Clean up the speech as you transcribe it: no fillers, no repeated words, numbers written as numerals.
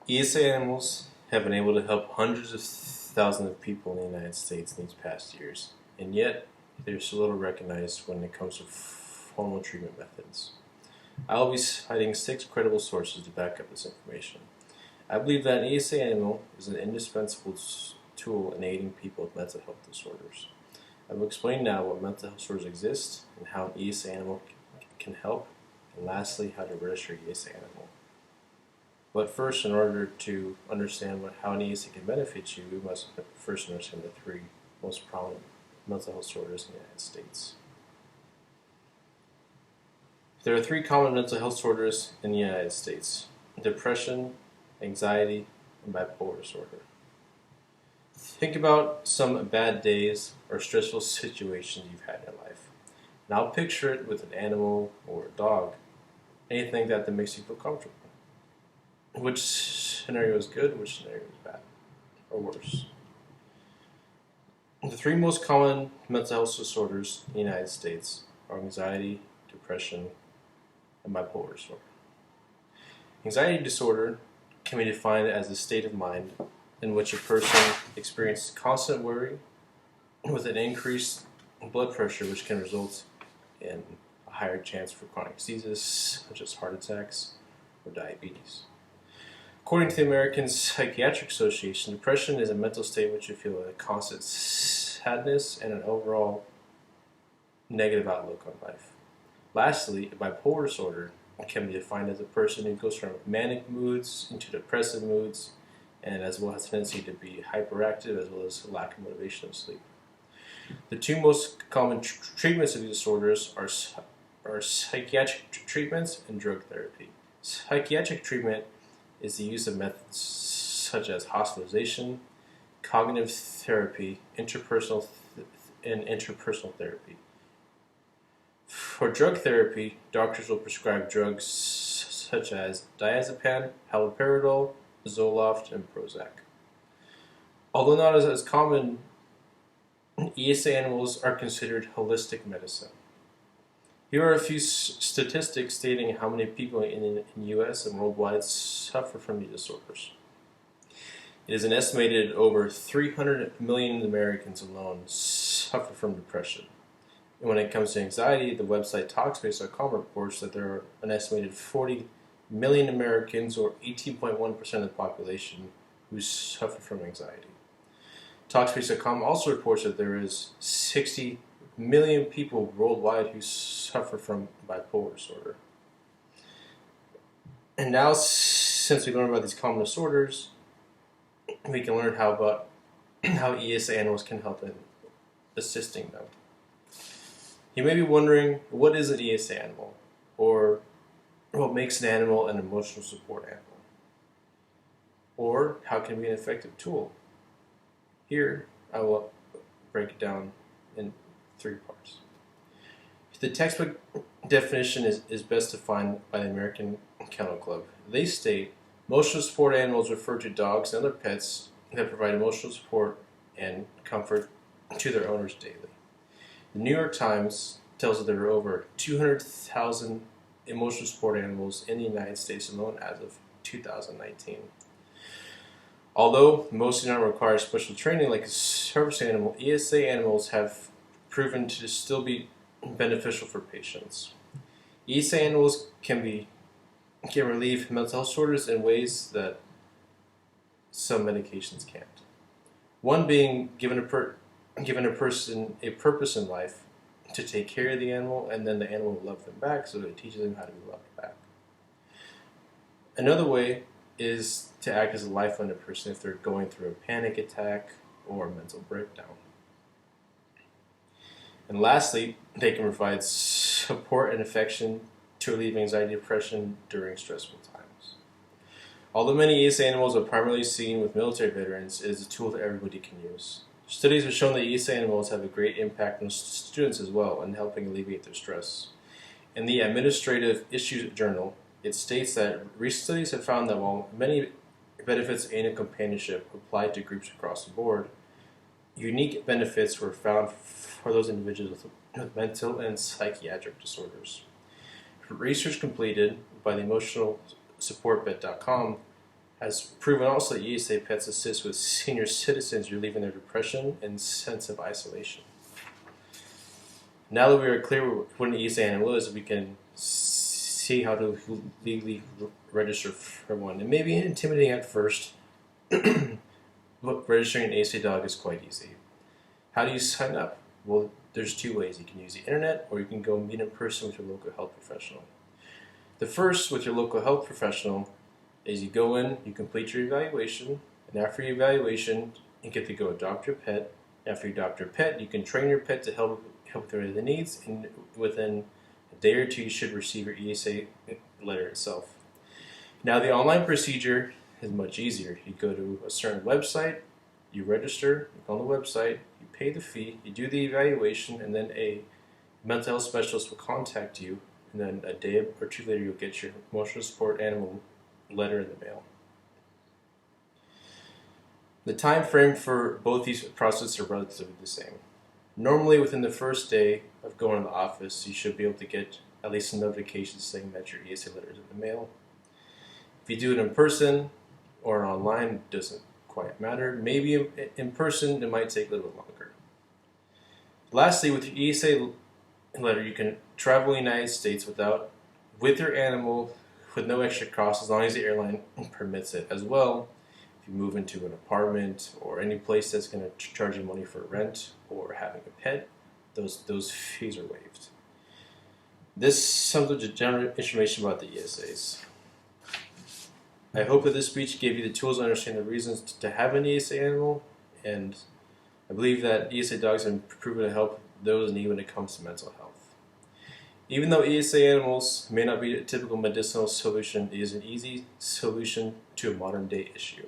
ESA animals have been able to help hundreds of thousands of people in the United States in these past years, and yet they're so little recognized when it comes to formal treatment methods. I will be citing 6 credible sources to back up this information. I believe that an ESA animal is an indispensable tool in aiding people with mental health disorders. I will explain now what mental health disorders exist and how an ESA animal can help, and lastly, how to register an ESA animal. But first, in order to understand how an ESA can benefit you, we must first understand the 3 most prominent mental health disorders in the United States. There are 3 common mental health disorders in the United States: depression, anxiety, and bipolar disorder. Think about some bad days or stressful situations you've had in your life. Now picture it with an animal or a dog, anything that makes you feel comfortable. Which scenario is good, which scenario is bad, or worse? The 3 most common mental health disorders in the United States are anxiety, depression, and bipolar disorder. Anxiety disorder can be defined as a state of mind in which a person experiences constant worry with an increased blood pressure, which can result in a higher chance for chronic diseases such as heart attacks or diabetes. According to the American Psychiatric Association, depression is a mental state in which you feel a constant sadness and an overall negative outlook on life. Lastly, bipolar disorder can be defined as a person who goes from manic moods into depressive moods, and as well has a tendency to be hyperactive, as well as a lack of motivation to sleep. The 2 most common treatments of these disorders are psychiatric treatments and drug therapy. Psychiatric treatment is the use of methods such as hospitalization, cognitive therapy, interpersonal therapy. For drug therapy, doctors will prescribe drugs such as diazepam, haloperidol, Zoloft, and Prozac. Although not as common, ESA animals are considered holistic medicine. Here are a few statistics stating how many people in the U.S. and worldwide suffer from these disorders. It is an estimated over 300 million Americans alone suffer from depression. And when it comes to anxiety, the website Talkspace.com reports that there are an estimated 40 million Americans, or 18.1% of the population, who suffer from anxiety. Talkspace.com also reports that there is 60 million people worldwide who suffer from bipolar disorder. And now, since we learned about these common disorders, we can learn how ESA animals can help in assisting them. You may be wondering, what is an ESA animal? Or what makes an animal an emotional support animal? Or how can it be an effective tool? Here, I will break it down in 3 parts. The textbook definition is best defined by the American Kennel Club. They state, emotional support animals refer to dogs and other pets that provide emotional support and comfort to their owners daily. The New York Times tells that there are over 200,000 emotional support animals in the United States alone as of 2019. Although most do not require special training like a service animal, ESA animals have proven to still be beneficial for patients. ESA animals can relieve mental health disorders in ways that some medications can't. One being giving a person a purpose in life to take care of the animal, and then the animal will love them back, so it teaches them how to be loved back. Another way is to act as a lifeline to a person if they're going through a panic attack or a mental breakdown. And lastly, they can provide support and affection to relieve anxiety and depression during stressful times. Although many ESA animals are primarily seen with military veterans, it is a tool that everybody can use. Studies have shown that ESA animals have a great impact on students as well in helping alleviate their stress. In the Administrative Issues Journal, it states that recent studies have found that while many benefits aid in companionship applied to groups across the board, unique benefits were found for those individuals with mental and psychiatric disorders. Research completed by the emotional supportbet.com Has proven also that ESA pets assist with senior citizens relieving their depression and sense of isolation. Now that we are clear what an ESA animal is, we can see how to legally register for one. It may be intimidating at first, but registering an ESA dog is quite easy. How do you sign up? Well, there's two ways. You can use the internet, or you can go meet in person with your local health professional. The first, with your local health professional, is you go in, you complete your evaluation, and after your evaluation, you get to go adopt your pet. After you adopt your pet, you can train your pet to help with the needs, and within a day or two, you should receive your ESA letter itself. Now, the online procedure is much easier. You go to a certain website, you register on the website, you pay the fee, you do the evaluation, and then a mental health specialist will contact you, and then a day or two later, you'll get your emotional support animal letter in the mail. The time frame for both these processes are relatively the same. Normally, within the first day of going to the office, you should be able to get at least a notification saying that your ESA letter is in the mail. If you do it in person or online, it doesn't quite matter. Maybe in person, it might take a little bit longer. Lastly, with your ESA letter, you can travel the United States with your animal with no extra cost as long as the airline permits it as well. If you move into an apartment or any place that's going to charge you money for rent or having a pet, those fees are waived. This sums up the general information about the ESAs. I hope that this speech gave you the tools to understand the reasons to have an ESA animal, and I believe that ESA dogs have been proven to help those in need when it comes to mental health. Even though ESA animals may not be a typical medicinal solution, it is an easy solution to a modern day issue.